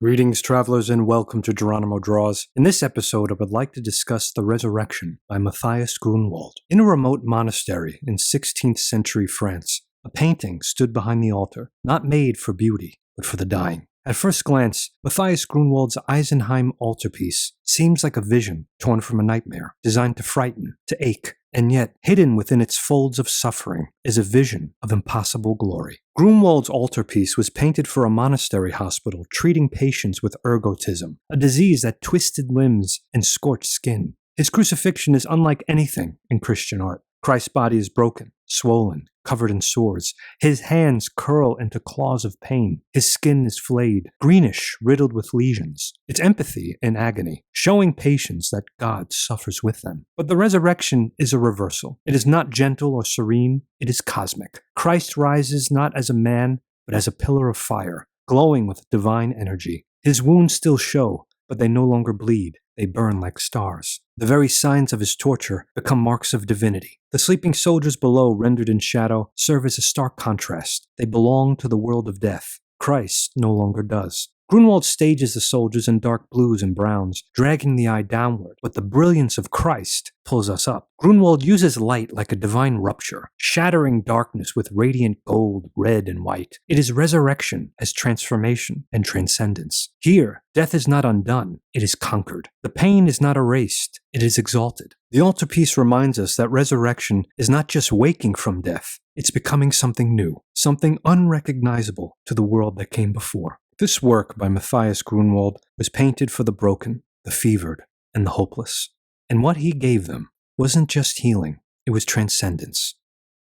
Greetings, travelers, and welcome to Geronimo Draws. In this episode, I would like to discuss The Resurrection by Matthias Grünewald. In a remote monastery in 16th century France, a painting stood behind the altar, not made for beauty, but for the dying. At first glance, Matthias Grünewald's Isenheim Altarpiece seems like a vision torn from a nightmare, designed to frighten, to ache, and yet hidden within its folds of suffering is a vision of impossible glory. Grünewald's altarpiece was painted for a monastery hospital treating patients with ergotism, a disease that twisted limbs and scorched skin. His crucifixion is unlike anything in Christian art. Christ's body is broken, swollen, covered in sores. His hands curl into claws of pain. His skin is flayed, greenish, riddled with lesions. It's empathy and agony, showing patients that God suffers with them. But the resurrection is a reversal. It is not gentle or serene. It is cosmic. Christ rises not as a man, but as a pillar of fire, glowing with divine energy. His wounds still show, but they no longer bleed. They burn like stars. The very signs of his torture become marks of divinity. The sleeping soldiers below, rendered in shadow, serve as a stark contrast. They belong to the world of death. Christ no longer does. Grünewald stages the soldiers in dark blues and browns, dragging the eye downward, but the brilliance of Christ pulls us up. Grünewald uses light like a divine rupture, shattering darkness with radiant gold, red, and white. It is resurrection as transformation and transcendence. Here, death is not undone, it is conquered. The pain is not erased, it is exalted. The altarpiece reminds us that resurrection is not just waking from death, it's becoming something new, something unrecognizable to the world that came before. This work by Matthias Grünewald was painted for the broken, the fevered, and the hopeless. And what he gave them wasn't just healing, it was transcendence.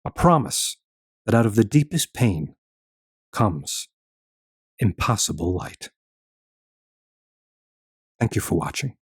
A promise that out of the deepest pain comes impossible light. Thank you for watching.